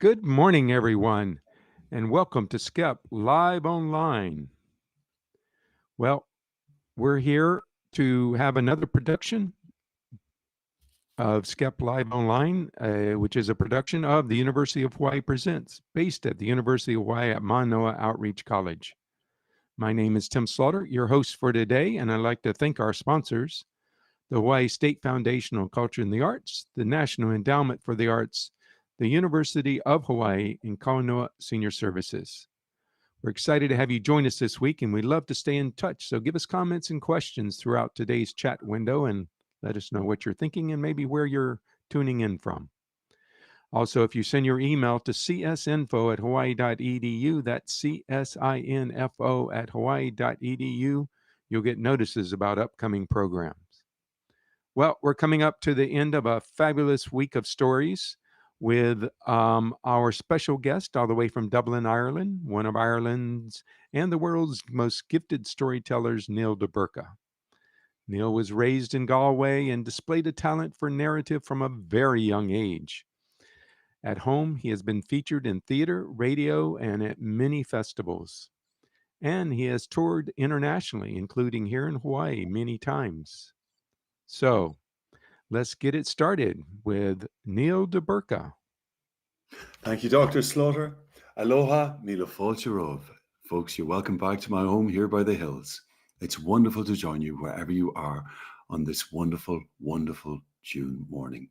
Good morning, everyone, and welcome to Skep Live Online. Well, we're here to have another production of Skep Live Online, which is a production of the University of Hawaii Presents, based at the University of Hawaii at Manoa Outreach College. My name is Tim Slaughter, your host for today, and I'd like to thank our sponsors, the Hawaii State Foundation on Culture and the Arts, the National Endowment for the Arts, the University of Hawaii, and Kainoa Senior Services. We're excited to have you join us this week, and we'd love to stay in touch. So give us comments and questions throughout today's chat window and let us know what you're thinking and maybe where you're tuning in from. Also, if you send your email to csinfo@hawaii.edu, that's csinfo@hawaii.edu, you'll get notices about upcoming programs. Well, we're coming up to the end of a fabulous week of stories with our special guest all the way from Dublin, Ireland, one of Ireland's and the world's most gifted storytellers, Niall de Búrca. Niall was raised in Galway and displayed a talent for narrative from a very young age. At home, he has been featured in theater, radio, and at many festivals. And he has toured internationally, including here in Hawaii many times. So, let's get it started with Niall de Búrca. Thank you, Dr. Slaughter. Aloha, mila folcherov. Folks, you're welcome back to my home here by the hills. It's wonderful to join you wherever you are on this wonderful, wonderful June morning.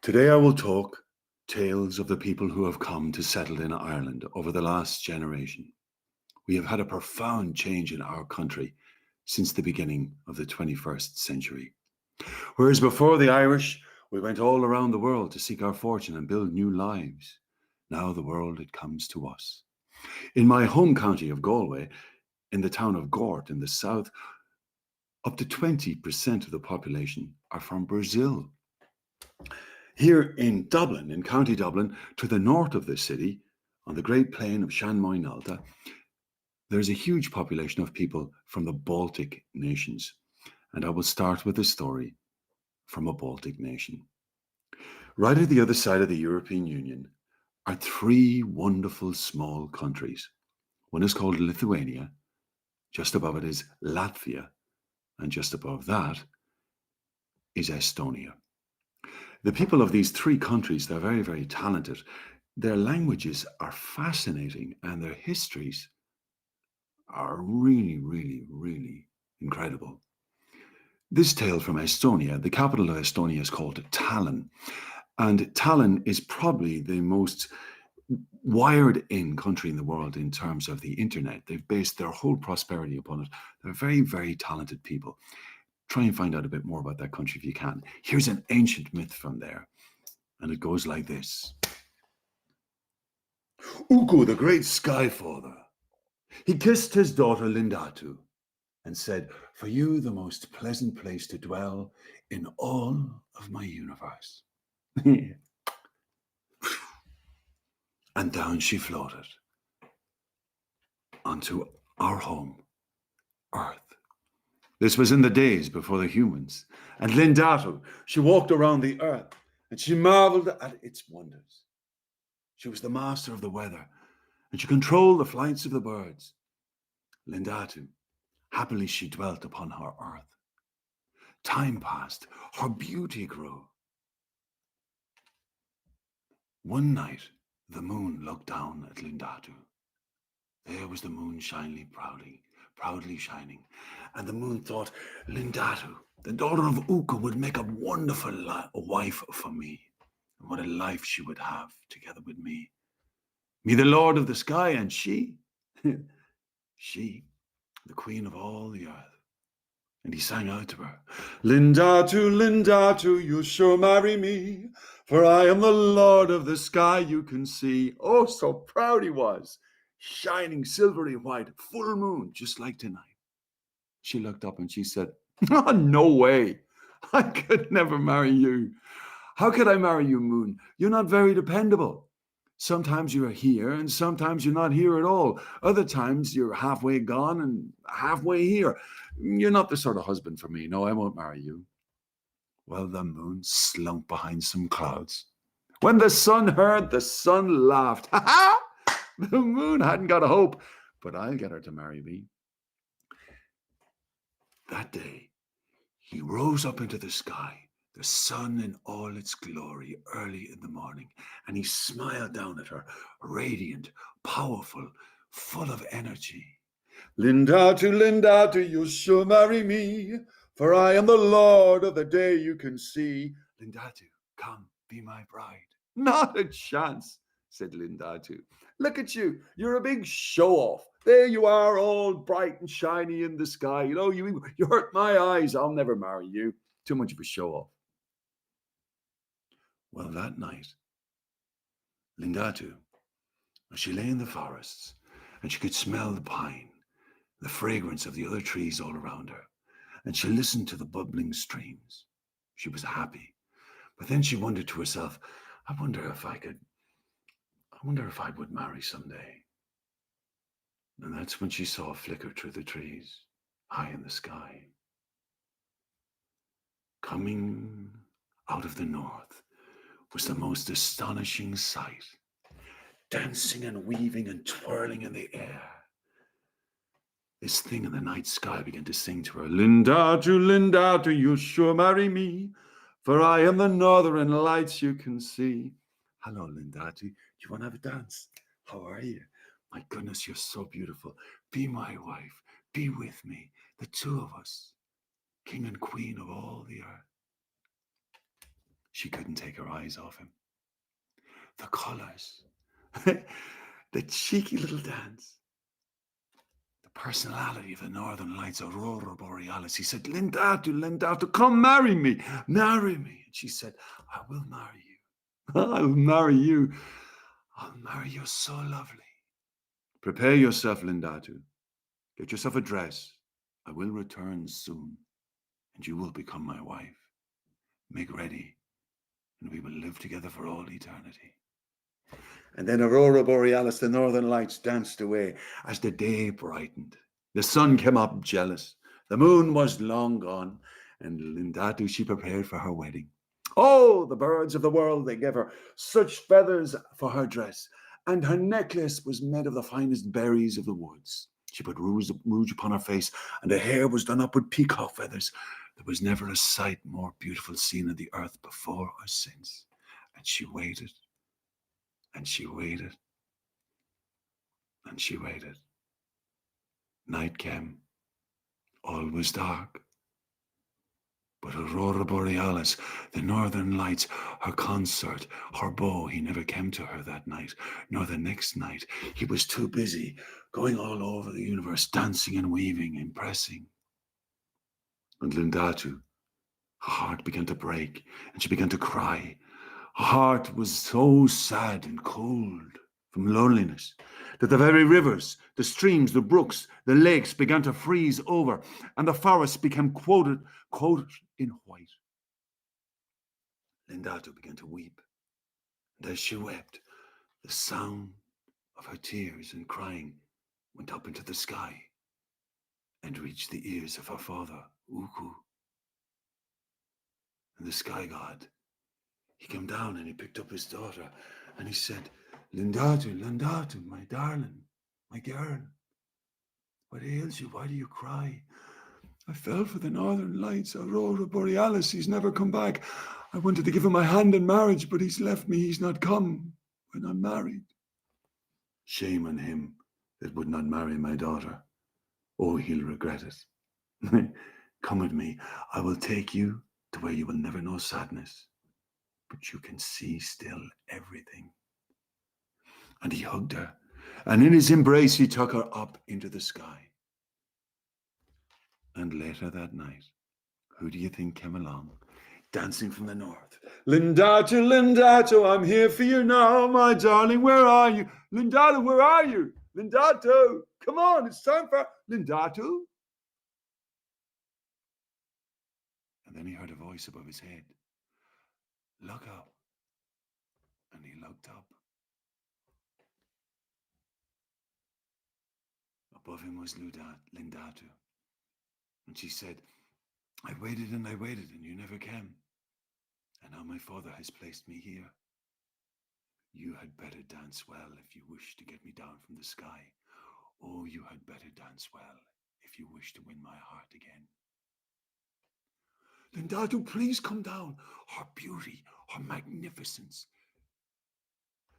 Today I will talk tales of the people who have come to settle in Ireland over the last generation. We have had a profound change in our country since the beginning of the 21st century. Whereas before the Irish, we went all around the world to seek our fortune and build new lives. Now the world, it comes to us. In my home county of Galway, in the town of Gort in the south, up to 20% of the population are from Brazil. Here in Dublin, in County Dublin, to the north of the city, on the Great Plain of Sean Moynalta, there's a huge population of people from the Baltic nations. And I will start with a story from a Baltic nation. Right at the other side of the European Union are three wonderful small countries. One is called Lithuania, just above it is Latvia, and just above that is Estonia. The people of these three countries, they're very, very talented. Their languages are fascinating and their histories are really, really, really incredible. This tale from Estonia, the capital of Estonia is called Tallinn. And Tallinn is probably the most wired in country in the world in terms of the internet. They've based their whole prosperity upon it. They're very, very talented people. Try and find out a bit more about that country if you can. Here's an ancient myth from there. And it goes like this. Ukko, the great sky father, he kissed his daughter Lindatu and said, "For you, the most pleasant place to dwell in all of my universe." And down she floated onto our home, Earth. This was in the days before the humans. And Lindatu, she walked around the Earth and she marveled at its wonders. She was the master of the weather and she controlled the flights of the birds. Lindatu, happily she dwelt upon her Earth. Time passed, her beauty grew. One night, the moon looked down at Lindatu. There was the moon proudly shining. And the moon thought, Lindatu, the daughter of Ukko, would make a wonderful wife for me. And what a life she would have together with me. Me, the Lord of the sky, and she, she, the queen of all the earth. And he sang out to her, Lindatu, Lindatu, you shall marry me, for I am the Lord of the sky you can see. Oh, so proud he was, shining silvery white, full moon, just like tonight. She looked up and she said, oh, no way, I could never marry you. How could I marry you, moon? You're not very dependable. Sometimes you're here and sometimes you're not here at all. Other times you're halfway gone and halfway here. You're not the sort of husband for me. No, I won't marry you. Well, the moon slunk behind some clouds, When the sun heard, the sun laughed. Ha ha! The moon hadn't got a hope, but I'll get her to marry me. That day, he rose up into the sky, the sun in all its glory, early in the morning, and he smiled down at her, radiant, powerful, full of energy. Lindatu, you shall marry me, for I am the lord of the day you can see. Lindatu, come, be my bride. Not a chance, said Lindatu. Look at you, you're a big show-off. There you are, all bright and shiny in the sky. You know, you hurt my eyes. I'll never marry you. Too much of a show-off. Well, that night, Lindatu, as she lay in the forests, and she could smell the pine, the fragrance of the other trees all around her, and she listened to the bubbling streams. She was happy, but then she wondered to herself, I wonder if I would marry someday. And that's when she saw a flicker through the trees, high in the sky. Coming out of the north was the most astonishing sight, dancing and weaving and twirling in the air. This thing in the night sky began to sing to her, Lindatu, you'll sure marry me, for I am the northern lights you can see. Hello, Lindatu, do you want to have a dance? How are you? My goodness, you're so beautiful. Be my wife, be with me, the two of us, king and queen of all the earth. She couldn't take her eyes off him. The colors, the cheeky little dance, the personality of the Northern Lights, Aurora Borealis. He said, Lindatu, come marry me. And she said, I will marry you. I'll marry you. I'll marry you so lovely. Prepare yourself, Lindatu. Get yourself a dress. I will return soon, and you will become my wife. Make ready, and we will live together for all eternity. And then Aurora Borealis, the Northern Lights, danced away as the day brightened. The sun came up jealous. The moon was long gone, and Lindatu, she prepared for her wedding. Oh, the birds of the world, they gave her such feathers for her dress, and her necklace was made of the finest berries of the woods. She put rouge upon her face, and her hair was done up with peacock feathers. There was never a sight more beautiful seen on the earth before or since. And she waited, and she waited, and she waited. Night came. All was dark. But Aurora Borealis, the Northern Lights, her consort, her beau, he never came to her that night, nor the next night. He was too busy, going all over the universe, dancing and weaving, impressing. And Lindatu, her heart began to break, and she began to cry. Her heart was so sad and cold from loneliness that the very rivers, the streams, the brooks, the lakes began to freeze over, and the forests became coated in white. Lindatu began to weep, and as she wept, the sound of her tears and crying went up into the sky and reached the ears of her father, Uku. And the sky god, he came down and he picked up his daughter and he said, Lindatu, my darling, my girl, what ails you? Why do you cry? I fell for the Northern Lights, Aurora Borealis. He's never come back. I wanted to give him my hand in marriage, but he's left me. He's not come when I'm married. Shame on him that would not marry my daughter. Oh, he'll regret it. Come with me. I will take you to where you will never know sadness, but you can see still everything. And he hugged her, and in his embrace he took her up into the sky. And later that night, who do you think came along, dancing from the north? Lindatu, I'm here for you now, my darling, where are you? Lindatu, where are you? Lindatu, come on, it's time for Lindatu. And then he heard a voice above his head. Look up. And he looked up. Above him was Lindatu. And she said, I waited, and you never came. And now my father has placed me here. You had better dance well if you wish to get me down from the sky. Oh, you had better dance well if you wish to win my heart again. Lindatu, please come down. Her beauty, her magnificence.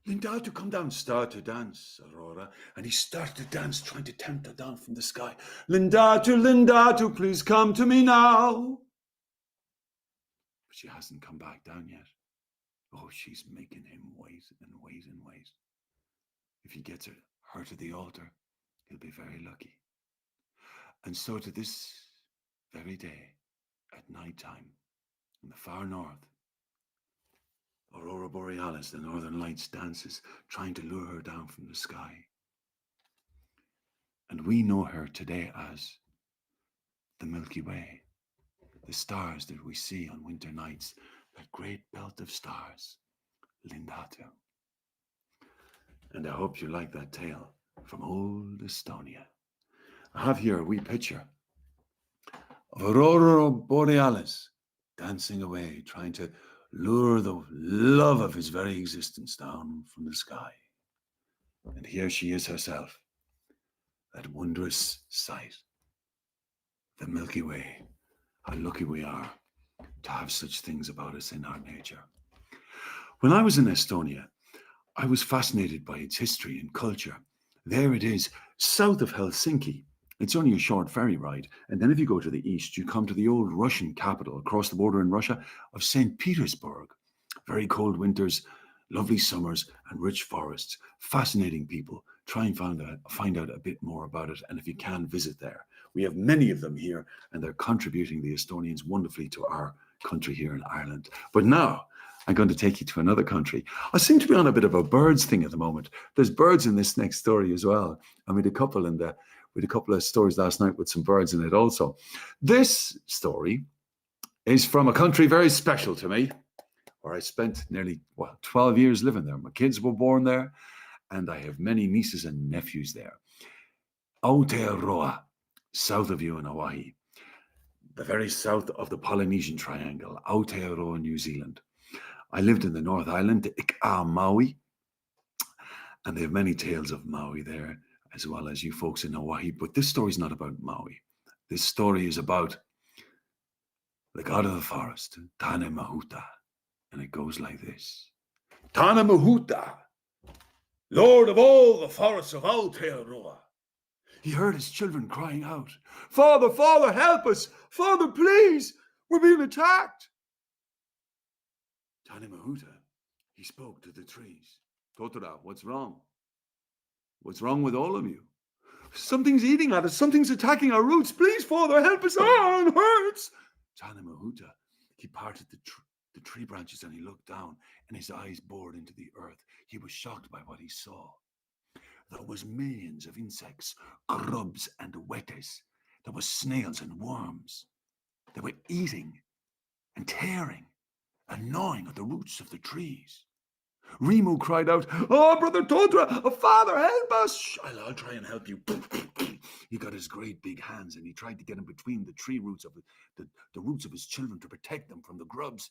Lindatu, come down. Start to dance, Aurora. And he started to dance, trying to tempt her down from the sky. Lindatu, Lindatu, please come to me now. But she hasn't come back down yet. Oh, she's making him wait and wait and wait. If he gets her to the altar, he'll be very lucky. And so to this very day, at night time, in the far north, Aurora Borealis, the northern lights, dances, trying to lure her down from the sky. And we know her today as the Milky Way, the stars that we see on winter nights, that great belt of stars, Lindatu. And I hope you like that tale from old Estonia. I have here a wee picture of Aurora Borealis dancing away, trying to lure the love of his very existence down from the sky. And here she is herself, that wondrous sight, the Milky Way. How lucky we are to have such things about us in our nature. When I was in Estonia, I was fascinated by its history and culture. There it is, south of Helsinki. It's only a short ferry ride. And then if you go to the east, you come to the old Russian capital across the border in Russia of St. Petersburg. Very cold winters, lovely summers, and rich forests. Fascinating people. Try and find out a bit more about it. And if you can, visit there. We have many of them here, and they're contributing, the Estonians, wonderfully to our country here in Ireland. But now, I'm going to take you to another country. I seem to be on a bit of a birds thing at the moment. There's birds in this next story as well. I made a couple of stories last night with some birds in it also. This story is from a country very special to me, where I spent nearly 12 years living there. My kids were born there, and I have many nieces and nephews there. Aotearoa, south of you in Hawai'i, the very south of the Polynesian Triangle, Aotearoa, New Zealand. I lived in the North Island, Ika Maui, and they have many tales of Maui there, as well as you folks in Hawaii. But this story is not about Maui. This story is about the god of the forest, Tane Mahuta. And it goes like this. Tane Mahuta, lord of all the forests of Aotearoa. He heard his children crying out, Father, Father, help us! Father, please! We're being attacked! Tane Mahuta, he spoke to the trees. Totora, what's wrong? What's wrong with all of you? Something's eating at us. Something's attacking our roots. Please, Father, help us. Oh, it hurts. Tane Mahuta, he parted the tree branches and he looked down, and his eyes bored into the earth. He was shocked by what he saw. There was millions of insects, grubs and wetters. There was snails and worms. They were eating and tearing and gnawing at the roots of the trees. Rimu cried out, Oh, Brother Totra, oh, Father, help us. I'll try and help you. He got his great big hands and he tried to get in between the tree roots of the roots of his children to protect them from the grubs.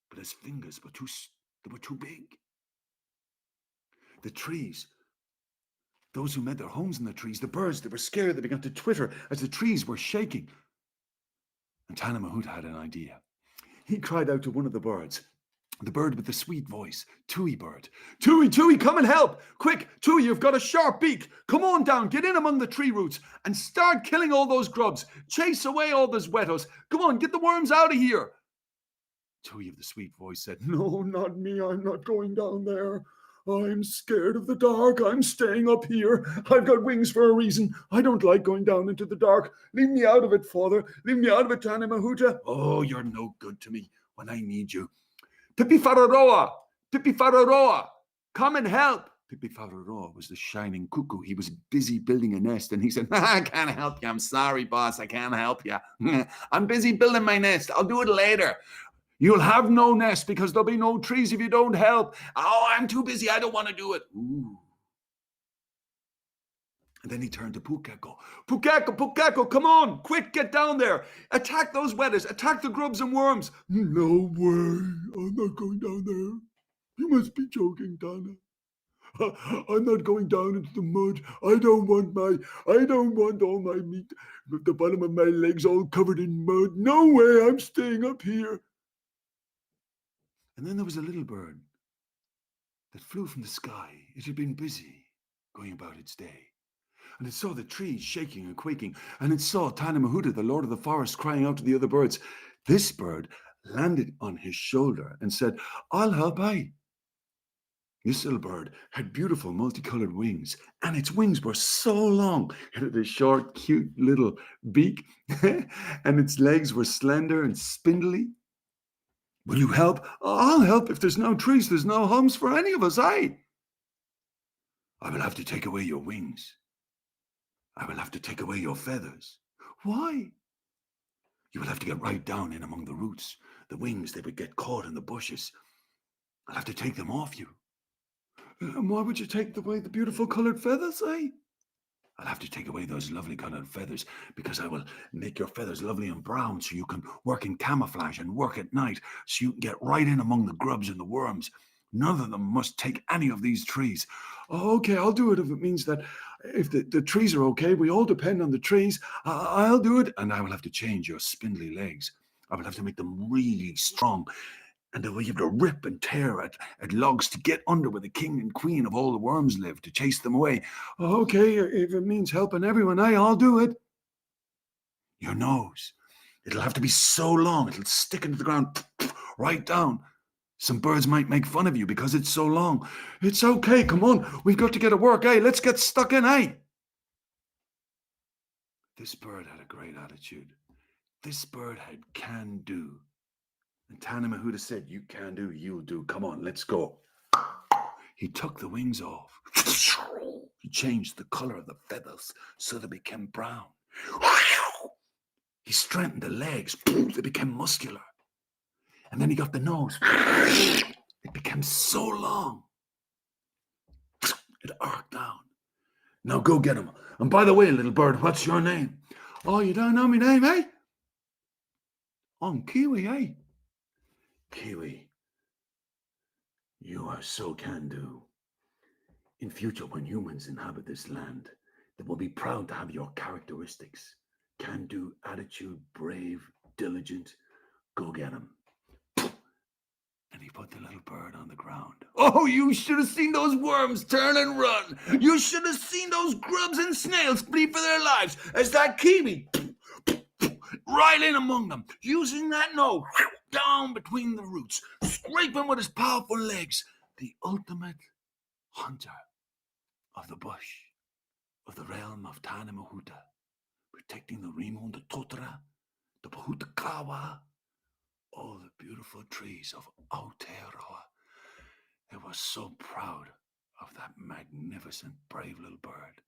But his fingers were too big. The trees, those who made their homes in the trees, the birds, they were scared. They began to twitter as the trees were shaking. And Tane Mahuta had an idea. He cried out to one of the birds, the bird with the sweet voice, Tui bird. Tui, come and help. Quick, Tui, you've got a sharp beak. Come on down, get in among the tree roots and start killing all those grubs. Chase away all those wettos. Come on, get the worms out of here. Tui of the sweet voice said, No, not me. I'm not going down there. I'm scared of the dark. I'm staying up here. I've got wings for a reason. I don't like going down into the dark. Leave me out of it, Father. Leave me out of it, Tane Mahuta. Oh, you're no good to me when I need you. Pipi Whararoa, come and help. Pipi Whararoa was the shining cuckoo. He was busy building a nest, and he said, I can't help you. I'm sorry, boss. I can't help you. I'm busy building my nest. I'll do it later. You'll have no nest because there'll be no trees if you don't help. Oh, I'm too busy. I don't want to do it. Ooh. And then he turned to Pukeko. Pukeko, come on, quick, get down there. Attack those wetters, attack the grubs and worms. No way, I'm not going down there. You must be joking, Dana. I'm not going down into the mud. I don't want all my meat, the bottom of my legs all covered in mud. No way, I'm staying up here. And then there was a little bird that flew from the sky. It had been busy going about its day. And it saw the trees shaking and quaking. And it saw Tana Mahuta, the Lord of the Forest, crying out to the other birds. This bird landed on his shoulder and said, I'll help I. This little bird had beautiful multicolored wings, and its wings were so long. It had a short, cute little beak, and its legs were slender and spindly. Will you help? I'll help. If there's no trees, there's no homes for any of us, I will have to take away your wings. I will have to take away your feathers. Why? You will have to get right down in among the roots. The wings, they would get caught in the bushes. I'll have to take them off you. And why would you take away the beautiful coloured feathers, eh? I'll have to take away those lovely coloured feathers because I will make your feathers lovely and brown so you can work in camouflage and work at night so you can get right in among the grubs and the worms. None of them must take any of these trees. Oh, okay, I'll do it if it means that if the trees are okay, we all depend on the trees. I'll do it. And I will have to change your spindly legs. I will have to make them really strong. And then we have to rip and tear at logs to get under where the king and queen of all the worms live, to chase them away. Okay, if it means helping everyone, I'll do it. Your nose, it'll have to be so long, it'll stick into the ground right down. Some birds might make fun of you because it's so long. It's okay, come on, we've got to get to work, let's get stuck in, This bird had a great attitude. This bird had can do. And Tana Mahuta said, you can do, you'll do. Come on, let's go. He took the wings off. He changed the color of the feathers so they became brown. He strengthened the legs. They became muscular. And then he got the nose. It became so long. It arced down. Now go get him. And by the way, little bird, what's your name? Oh, you don't know my name, eh? I'm Kiwi, eh? Kiwi, you are so can-do. In future, when humans inhabit this land, they will be proud to have your characteristics. Can-do attitude, brave, diligent. Go get him. And he put the little bird on the ground. Oh, you should have seen those worms turn and run. You should have seen those grubs and snails flee for their lives as that Kiwi right in among them, using that nose down between the roots, scraping with his powerful legs, the ultimate hunter of the bush, of the realm of Tana Mahuta, protecting the Rimon, the Totara, the Bahutakawa, all the beautiful trees of Aotearoa. They were so proud of that magnificent, brave little bird.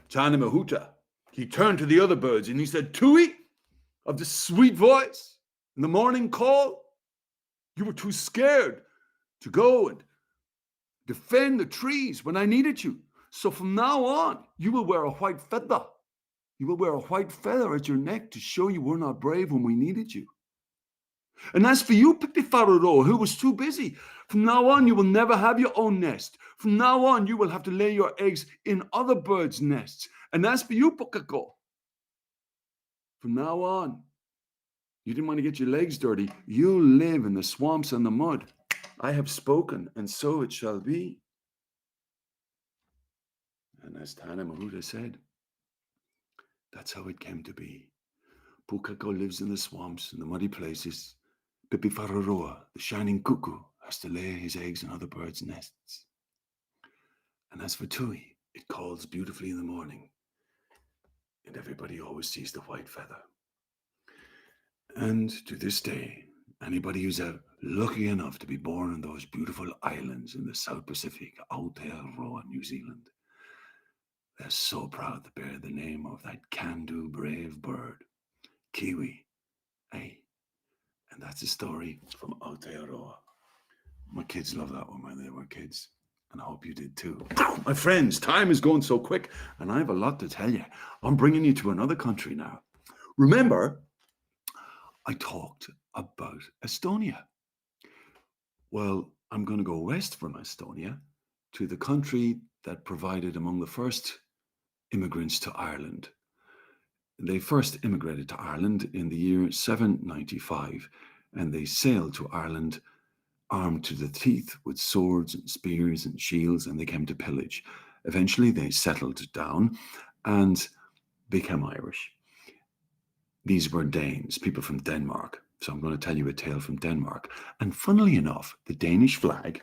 Tana Mahuta, he turned to the other birds and he said, Tui, of the sweet voice, in the morning call, you were too scared to go and defend the trees when I needed you. So from now on, you will wear a white feather. You will wear a white feather at your neck to show you were not brave when we needed you. And as for you, Pipifaroro, who was too busy, from now on, you will never have your own nest. From now on, you will have to lay your eggs in other birds' nests. And as for you, Pukako, from now on, you didn't want to get your legs dirty. You'll live in the swamps and the mud. I have spoken, and so it shall be. And as Tana Mahuta said, that's how it came to be. Pukako lives in the swamps and the muddy places. Pipifaroroa, the shining cuckoo, has to lay his eggs in other birds' nests. And as for Tui, it calls beautifully in the morning. And everybody always sees the white feather. And to this day, anybody who's lucky enough to be born on those beautiful islands in the South Pacific, Aotearoa, New Zealand, they're so proud to bear the name of that can-do brave bird, Kiwi, eh? And that's a story from Aotearoa. My kids love that one when they were kids, and I hope you did too. My friends, time is going so quick, and I have a lot to tell you. I'm bringing you to another country now. Remember, I talked about Estonia. Well, I'm going to go west from Estonia to the country that provided among the first immigrants to Ireland. They first immigrated to Ireland in the year 795, and they sailed to Ireland armed to the teeth with swords and spears and shields, and they came to pillage. Eventually, they settled down and became Irish. These were Danes, people from Denmark. So I'm going to tell you a tale from Denmark. And funnily enough, the Danish flag,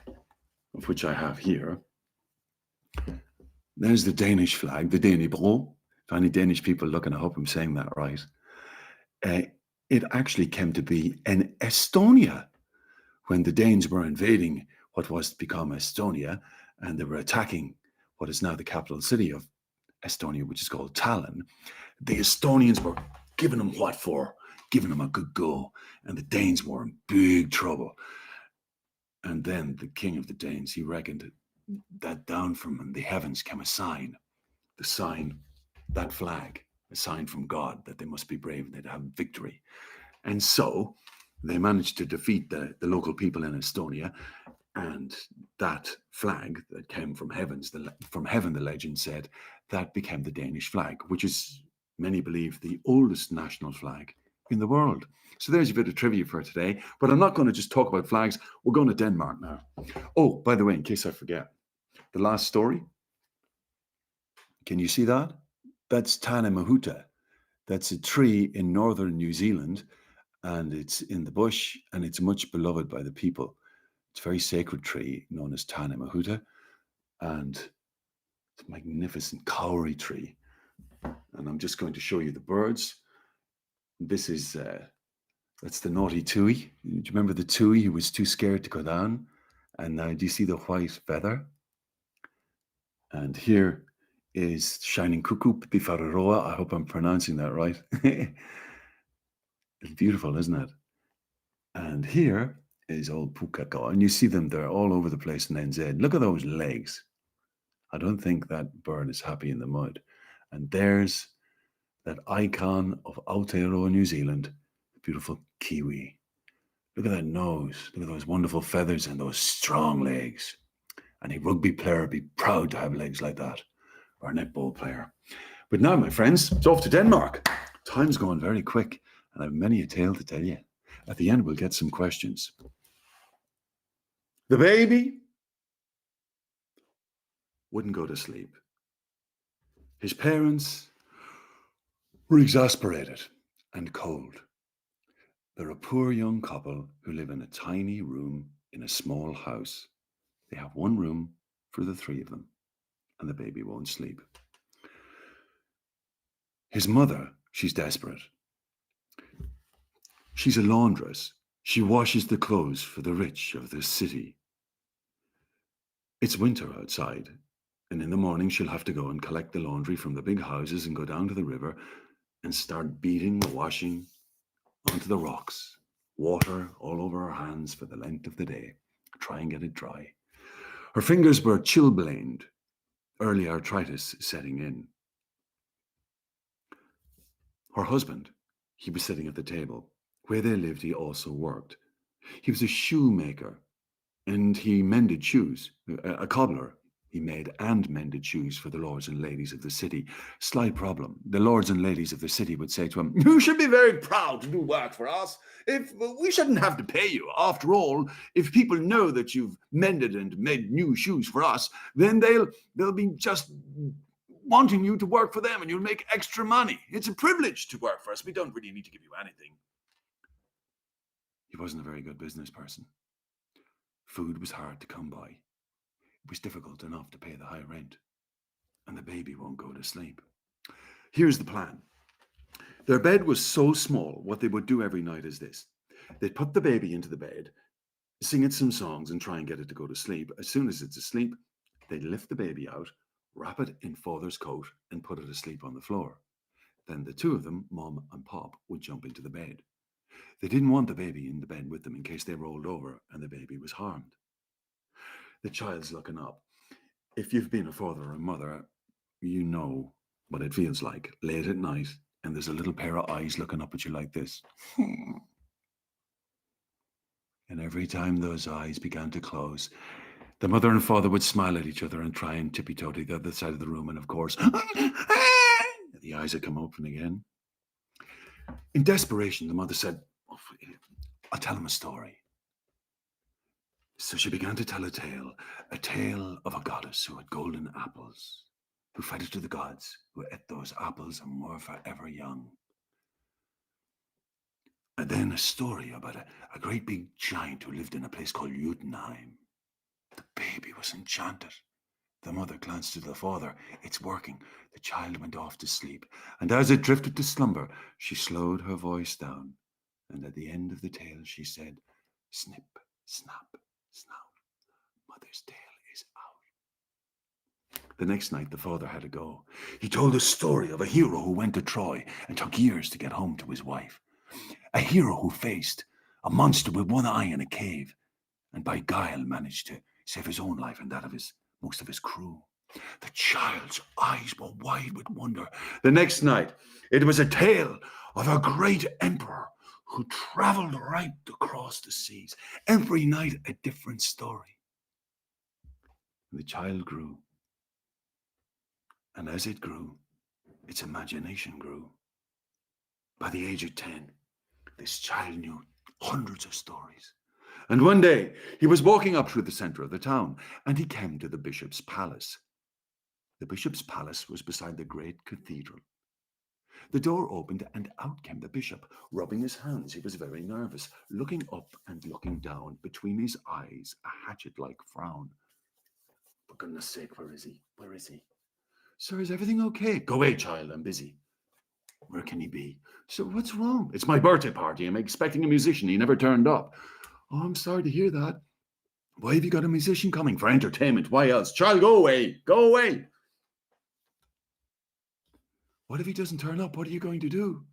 of which I have here, there's the Danish flag, the Dannebro. If any Danish people looking, I hope I'm saying that right. It actually came to be in Estonia when the Danes were invading what was to become Estonia, and they were attacking what is now the capital city of Estonia, which is called Tallinn. The Estonians were giving them what for? Giving them a good go. And the Danes were in big trouble. And then the king of the Danes, he reckoned that down from the heavens came a sign. The sign, that flag, a sign from God that they must be brave and they'd have victory. And so they managed to defeat the local people in Estonia. And that flag that came from heaven, the legend said, that became the Danish flag, which is, many believe, the oldest national flag in the world. So there's a bit of trivia for today, but I'm not going to just talk about flags. We're going to Denmark now. Oh, by the way, in case I forget, the last story, can you see that? That's Tana Mahuta. That's a tree in northern New Zealand, and it's in the bush, and it's much beloved by the people. It's a very sacred tree known as Tana Mahuta, and it's a magnificent kauri tree. And I'm just going to show you the birds. This is, that's the naughty tui. Do you remember the tui who was too scared to go down? And now do you see the white feather? And here is shining cuckoo, Pipifaroa. I hope I'm pronouncing that right. It's beautiful, isn't it? And here is old Pukako. And you see them, they're all over the place in NZ. Look at those legs. I don't think that bird is happy in the mud. And there's that icon of Aotearoa, New Zealand, the beautiful kiwi. Look at that nose. Look at those wonderful feathers and those strong legs. Any rugby player would be proud to have legs like that, or a netball player. But now, my friends, it's off to Denmark. Time's going very quick, and I have many a tale to tell you. At the end, we'll get some questions. The baby wouldn't go to sleep. His parents were exasperated and cold. They're a poor young couple who live in a tiny room in a small house. They have one room for the three of them, and the baby won't sleep. His mother, she's desperate. She's a laundress. She washes the clothes for the rich of the city. It's winter outside, and in the morning she'll have to go and collect the laundry from the big houses and go down to the river and start beating the washing onto the rocks. Water all over her hands for the length of the day. Try and get it dry. Her fingers were chilblained, early arthritis setting in. Her husband, he was sitting at the table. Where they lived, he also worked. He was a shoemaker, and he mended shoes, a cobbler. He made and mended shoes for the lords and ladies of the city. Slight problem. The lords and ladies of the city would say to him, "You should be very proud to do work for us. If we shouldn't have to pay you. After all, if people know that you've mended and made new shoes for us, then they'll be just wanting you to work for them, and you'll make extra money. It's a privilege to work for us. We don't really need to give you anything." He wasn't a very good business person. Food was hard to come by. It was difficult enough to pay the high rent, and the baby won't go to sleep. Here's the plan. Their bed was so small, what they would do every night is this. They'd put the baby into the bed, sing it some songs, and try and get it to go to sleep. As soon as it's asleep, they'd lift the baby out, wrap it in father's coat, and put it asleep on the floor. Then the two of them, Mom and Pop, would jump into the bed. They didn't want the baby in the bed with them in case they rolled over and the baby was harmed. The child's looking up. If you've been a father or a mother, you know what it feels like late at night, and there's a little pair of eyes looking up at you like this. And every time those eyes began to close, the mother and father would smile at each other and try and tippy-toe to the other side of the room. And of course, the eyes would come open again. In desperation, the mother said, I'll tell him a story. So she began to tell a tale of a goddess who had golden apples, who fed it to the gods, who ate those apples and were forever young. And then a story about a great big giant who lived in a place called Jotunheim. The baby was enchanted. The mother glanced to the father. It's working. The child went off to sleep. And as it drifted to slumber, she slowed her voice down. And at the end of the tale, she said, snip, snap, snout. Mother's tale is out. The next night, the father had a go. He told a story of a hero who went to Troy and took years to get home to his wife. A hero who faced a monster with one eye in a cave and by guile managed to save his own life and that of most of his crew. The child's eyes were wide with wonder. The next night, it was a tale of a great emperor who traveled right across the seas. Every night, a different story. And the child grew. And as it grew, its imagination grew. By the age of 10, this child knew hundreds of stories. And one day, he was walking up through the center of the town, and he came to the bishop's palace. The bishop's palace was beside the great cathedral. The door opened, and out came the bishop, rubbing his hands. He was very nervous, looking up and looking down, between his eyes, a hatchet-like frown. For goodness sake, where is he? Where is he? Sir, is everything okay? Go away, child, I'm busy. Where can he be? So what's wrong? It's my birthday party. I'm expecting a musician. He never turned up. Oh, I'm sorry to hear that. Why have you got a musician coming? For entertainment. Why else? Child, go away. Go away. What if he doesn't turn up? What are you going to do?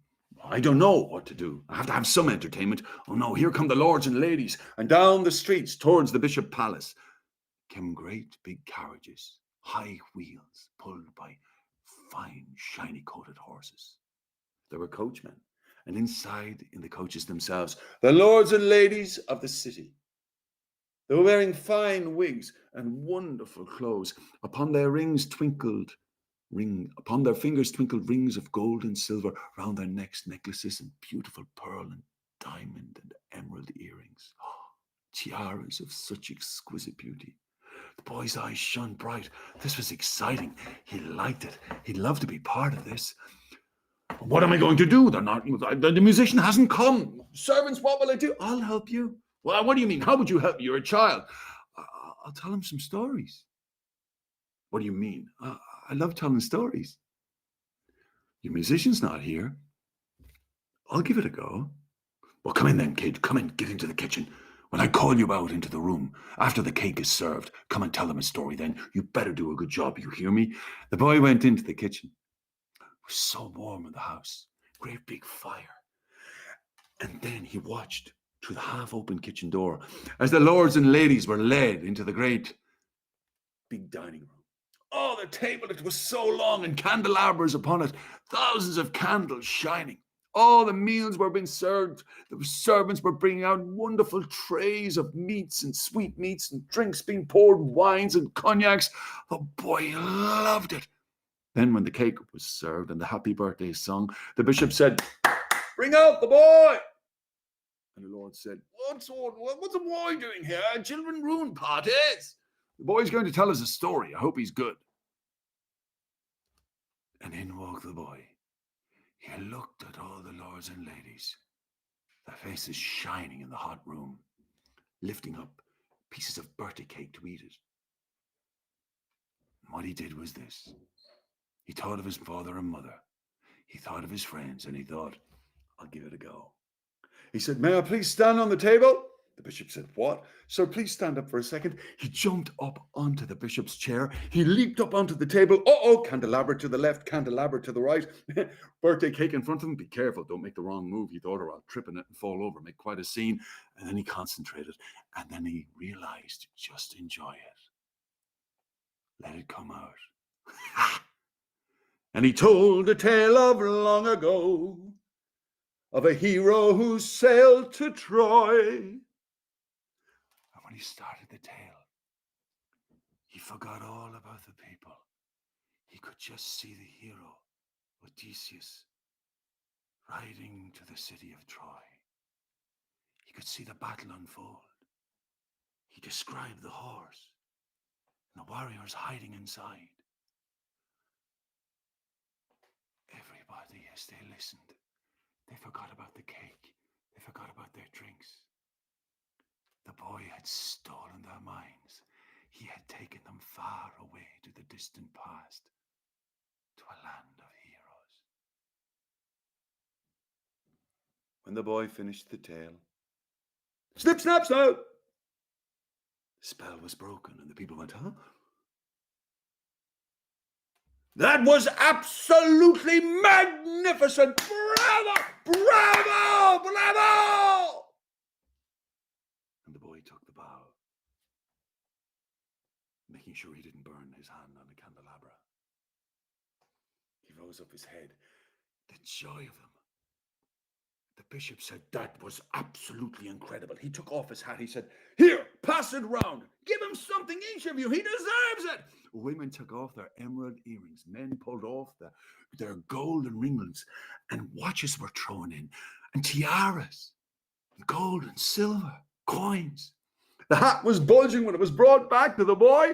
I don't know what to do. I have to have some entertainment. Oh no, here come the lords and ladies. And down the streets towards the bishop palace came great big carriages, high wheels, pulled by fine, shiny coated horses. There were coachmen, and inside in the coaches themselves, the lords and ladies of the city. They were wearing fine wigs and wonderful clothes. Upon their fingers twinkled rings of gold and silver, round their necks necklaces and beautiful pearl and diamond and emerald earrings. Oh, tiaras of such exquisite beauty. The boy's eyes shone bright. This was exciting. He liked it. He'd love to be part of this. What am I going to do? The musician hasn't come. Servants, what will I do? I'll help you. Well, what do you mean? How would you help me? You're a child. I'll tell him some stories. What do you mean? I love telling stories. Your musician's not here. I'll give it a go. Well, come in then, kid. Come in, get into the kitchen. When I call you out into the room, after the cake is served, come and tell them a story then. You better do a good job, you hear me? The boy went into the kitchen. It was so warm in the house. Great big fire. And then he watched through the half-open kitchen door as the lords and ladies were led into the great big dining room. Oh, the table, it was so long, and candelabras upon it, thousands of candles shining. All the meals were being served. The servants were bringing out wonderful trays of meats and sweetmeats and drinks being poured, wines and cognacs. The boy loved it. Then when the cake was served and the happy birthday sung, the bishop said, "Bring out the boy." And the Lord said, what's a boy doing here? Children ruin parties. The boy's going to tell us a story. I hope he's good. And in walked the boy. He looked at all the lords and ladies, their faces shining in the hot room, lifting up pieces of birthday cake to eat it. And what he did was this. He thought of his father and mother. He thought of his friends, and he thought, I'll give it a go. He said, "May I please stand on the table?" The bishop said, "What? Sir, please stand up for a second." He jumped up onto the bishop's chair. He leaped up onto the table. Uh-oh, candelabra to the left, candelabra to the right. Birthday cake in front of him. Be careful, don't make the wrong move, he thought, or I'll trip in it and fall over, make quite a scene. And then he concentrated. And then he realized, just enjoy it. Let it come out. And he told a tale of long ago, of a hero who sailed to Troy he started the tale, he forgot all about the people. He could just see the hero, Odysseus, riding to the city of Troy. He could see the battle unfold. He described the horse and the warriors hiding inside. Everybody, as they listened, they forgot about the cake. They forgot about their drinks. The boy had stolen their minds. He had taken them far away to the distant past, to a land of heroes. When the boy finished the tale, snip, snap, snap! The spell was broken, and the people went, huh? That was absolutely magnificent! Bravo! Bravo! Bravo! And the boy took the bow, making sure he didn't burn his hand on the candelabra. He rose up his head. The joy of him. The bishop said, that was absolutely incredible. He took off his hat. He said, here, pass it round. Give him something, each of you. He deserves it. Women took off their emerald earrings. Men pulled off their golden ringlets. And watches were thrown in. And tiaras. And gold and silver. Coins. The hat was bulging when it was brought back to the boy.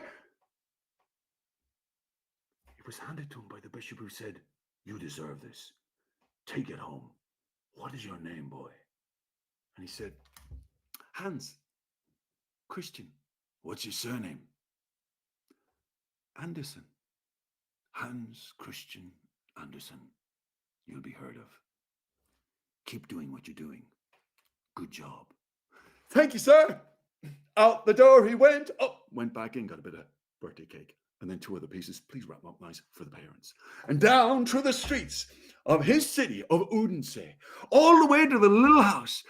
It was handed to him by the bishop, who said, you deserve this. Take it home. What is your name, boy? And he said, Hans. Christian. What's your surname? Anderson. Hans Christian Anderson. You'll be heard of. Keep doing what you're doing. Good job. Thank you, sir. Out the door he went. Oh, went back in, got a bit of birthday cake. And then 2 other pieces. Please wrap them up nice for the parents. And down through the streets of his city of Odense, all the way to the little house.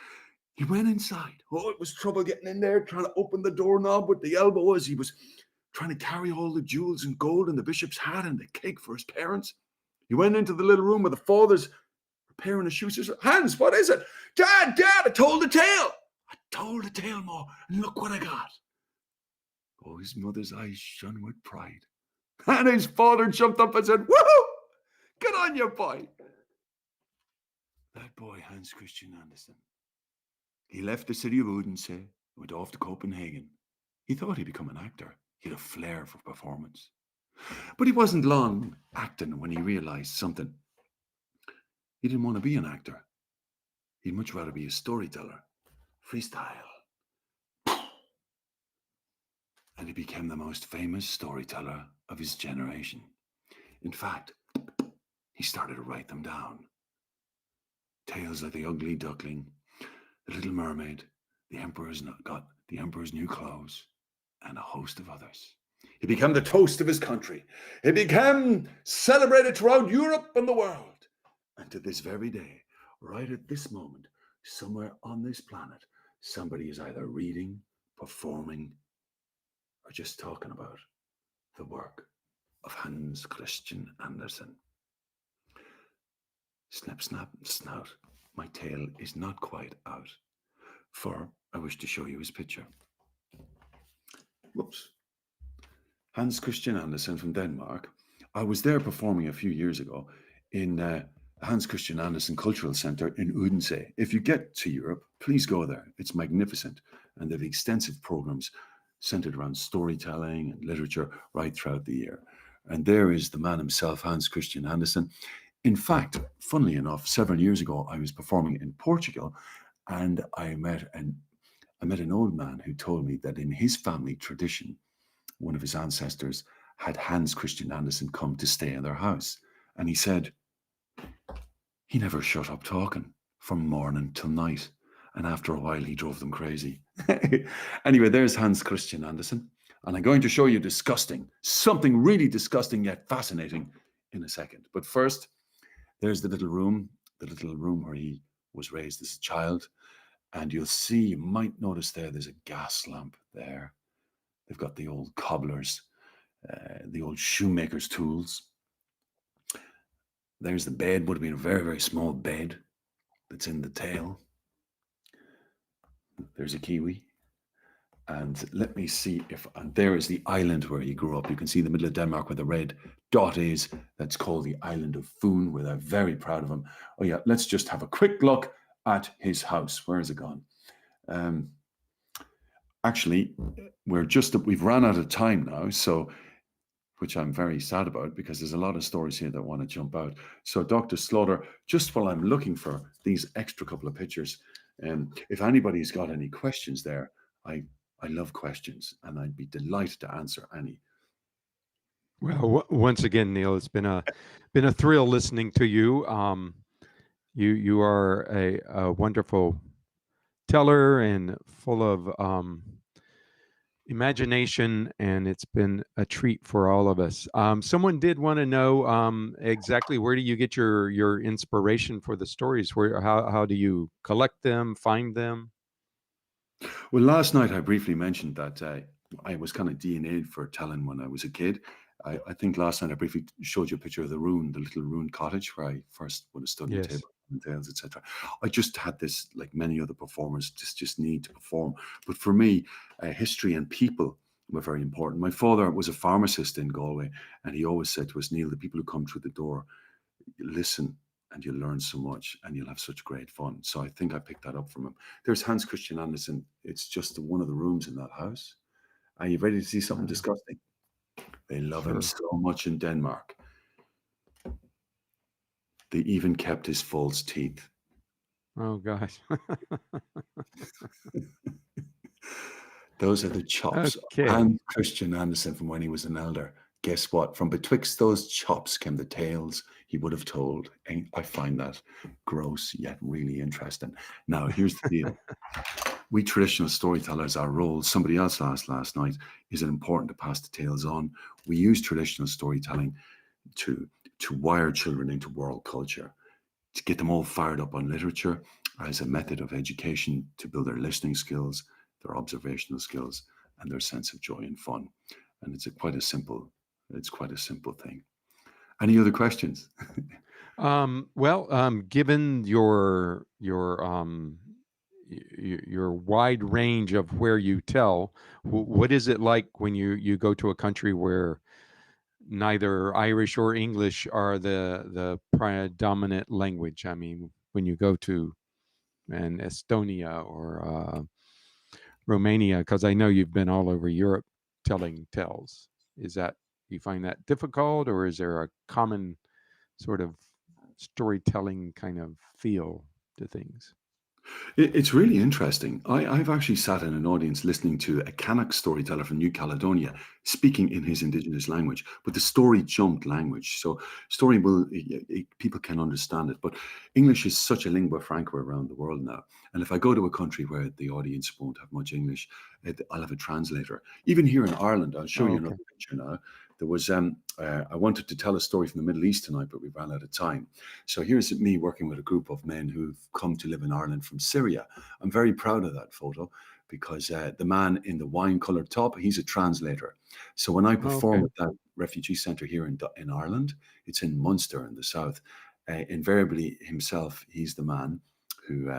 He went inside. Oh, it was trouble getting in there, trying to open the doorknob with the elbow as he was trying to carry all the jewels and gold and the bishop's hat and the cake for his parents. He went into the little room where the father's repairing his shoes. He said, Hans, what is it? Dad, I told the tale. I told the tale, more, and look what I got. Oh, his mother's eyes shone with pride. And his father jumped up and said, woohoo! Good on you, boy. That boy, Hans Christian Andersen, he left the city of Odense, went off to Copenhagen. He thought he'd become an actor. He had a flair for performance. But he wasn't long acting when he realized something. He didn't want to be an actor. He'd much rather be a storyteller. Freestyle. And he became the most famous storyteller of his generation. In fact, he started to write them down. Tales like The Ugly Duckling, The Little Mermaid, The Emperor's New Clothes, and a host of others. He became the toast of his country. He became celebrated throughout Europe and the world. And to this very day, right at this moment, somewhere on this planet, somebody is either reading, performing, or just talking about the work of Hans Christian Andersen. Snip, snap, snout. My tale is not quite out, for I wish to show you his picture. Whoops. Hans Christian Andersen from Denmark. I was there performing a few years ago in Hans Christian Andersen Cultural Center in Odense. If you get to Europe, please go there. It's magnificent. And they have extensive programs centered around storytelling and literature right throughout the year. And there is the man himself, Hans Christian Andersen. In fact, funnily enough, several years ago, I was performing in Portugal, and I met an old man who told me that in his family tradition, one of his ancestors had Hans Christian Andersen come to stay in their house. And he said, he never shut up talking from morning till night. And after a while, he drove them crazy. Anyway, there's Hans Christian Andersen. And I'm going to show you something really disgusting yet fascinating in a second. But first, there's the little room where he was raised as a child. And you might notice there's a gas lamp there. They've got the old cobblers, the old shoemaker's tools. There's the bed, would have been a very, very small bed that's in the tale. There's a kiwi. And let me see if, and there is the island where he grew up. You can see in the middle of Denmark where the red dot is. That's called the island of Foon. We're very proud of him. Oh yeah, let's just have a quick look at his house. Where is it gone? Actually, we've run out of time now, so, which I'm very sad about because there's a lot of stories here that want to jump out. So Dr. Slaughter, just while I'm looking for these extra couple of pictures, if anybody's got any questions there, I love questions and I'd be delighted to answer any. Well, once again, Neil, it's been a thrill listening to you. You are a wonderful teller and full of imagination, and it's been a treat for all of us. Someone did want to know exactly where do you get your inspiration for the stories? How do you collect them, find them? Well, last night I briefly mentioned that I was kind of DNA'd for telling when I was a kid. I think last night I briefly showed you a picture of the little ruined cottage where I first would have stood on the Yes. table and tales, etc. I just had this, like many other performers, just need to perform. But for me, history and people were very important. My father was a pharmacist in Galway, and he always said to us, Neil, the people who come through the door, listen, and you'll learn so much and you'll have such great fun. So I think I picked that up from him. There's Hans Christian Andersen. It's just one of the rooms in that house. Are you ready to see something disgusting? They love him so much in Denmark. They even kept his false teeth. Oh, gosh. Those are the chops. Okay. Hans Christian Andersen from when he was an elder. Guess what? From betwixt those chops came the tales he would have told. And I find that gross yet really interesting. Now, here's the deal. We traditional storytellers, our role, somebody else asked last night, is it important to pass the tales on? We use traditional storytelling to wire children into world culture, to get them all fired up on literature as a method of education, to build their listening skills, their observational skills, and their sense of joy and fun. And it's quite a simple thing. Any other questions? Given your wide range of where you tell, what is it like when you go to a country where neither Irish or English are the predominant language? I mean, when you go to an Estonia or Romania, because I know you've been all over Europe telling tales. You find that difficult, or is there a common sort of storytelling kind of feel to things? It's really interesting. I've actually sat in an audience listening to a Canuck storyteller from New Caledonia speaking in his indigenous language, but the story jumped language. So story people can understand it, but English is such a lingua franca around the world now. And if I go to a country where the audience won't have much English, I'll have a translator. Even here in Ireland, I'll show you another picture now. There was, I wanted to tell a story from the Middle East tonight, but we ran out of time. So here's me working with a group of men who've come to live in Ireland from Syria. I'm very proud of that photo because the man in the wine-colored top, he's a translator. So when I perform at that refugee centre here in Ireland, it's in Munster in the south, invariably himself, he's the man who,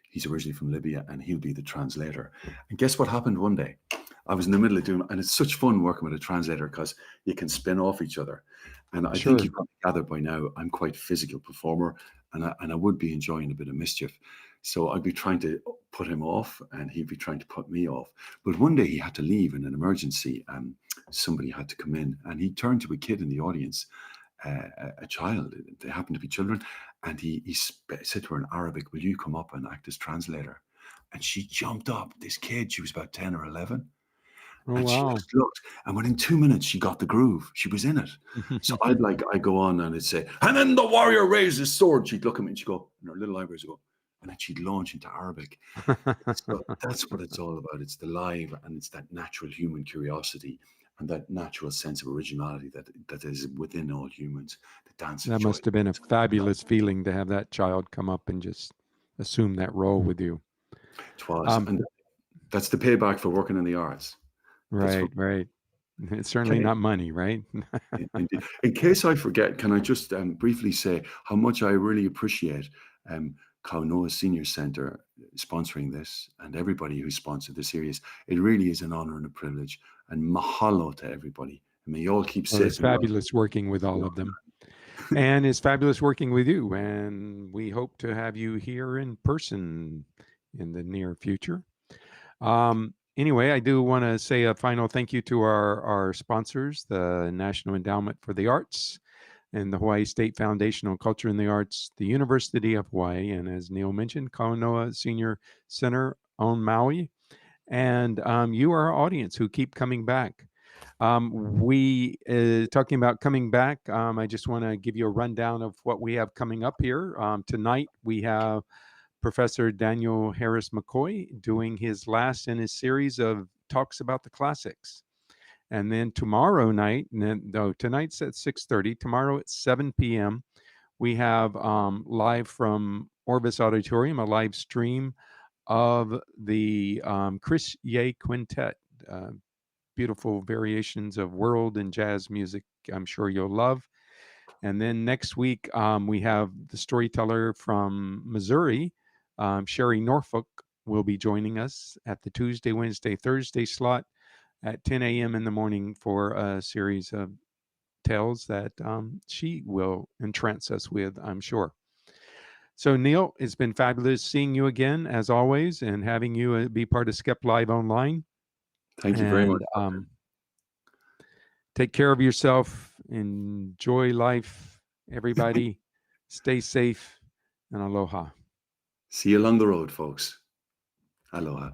he's originally from Libya, and he'll be the translator. And guess what happened one day? I was in the middle of doing, and it's such fun working with a translator because you can spin off each other. And I think you've gathered by now, I'm quite a physical performer, and I would be enjoying a bit of mischief. So I'd be trying to put him off, and he'd be trying to put me off. But one day he had to leave in an emergency, and somebody had to come in, and he turned to a kid in the audience, a child. They happened to be children, and he said to her in Arabic, "Will you come up and act as translator?" And she jumped up. This kid, she was about 10 or 11. And she just looked, and within 2 minutes, she got the groove. She was in it. So I'd go on and I'd say, and then the warrior raised his sword. She'd look at me and she'd go, and her little eyebrows would go, and then she'd launch into Arabic. So that's what it's all about. It's the live, and it's that natural human curiosity and that natural sense of originality that is within all humans. The dance. That must have been a fabulous feeling to have that child come up and just assume that role with you. It was, and that's the payback for working in the arts. Right. It's certainly not money, right? In case I forget, can I just briefly say how much I really appreciate Kaunoa Senior Centre sponsoring this, and everybody who sponsored the series. It really is an honor and a privilege. And mahalo to everybody. And may you all keep Well, safe. it's fabulous working with all of them. And it's fabulous working with you. And we hope to have you here in person in the near future. Anyway, I do want to say a final thank you to our sponsors, the National Endowment for the Arts and the Hawaii State Foundation on Culture and the Arts, the University of Hawaii, and as Neil mentioned, Kaunoa Senior Center on Maui. And you, our audience, who keep coming back. We talking about coming back. I just want to give you a rundown of what we have coming up here. Tonight, we have Professor Daniel Harris McCoy doing his last in his series of talks about the classics. And then tomorrow night, tonight's at 6:30, tomorrow at 7 p.m., we have live from Orvis Auditorium, a live stream of the Chris Ye Quintet. Beautiful variations of world and jazz music I'm sure you'll love. And then next week, we have the storyteller from Missouri, Sherry Norfolk, will be joining us at the Tuesday, Wednesday, Thursday slot at 10 a.m. in the morning for a series of tales that she will entrance us with, I'm sure. So, Neil, it's been fabulous seeing you again, as always, and having you be part of Skep Live Online. Thank you very much. Take care of yourself. Enjoy life, everybody. Stay safe, and aloha. See you along the road, folks. Aloha.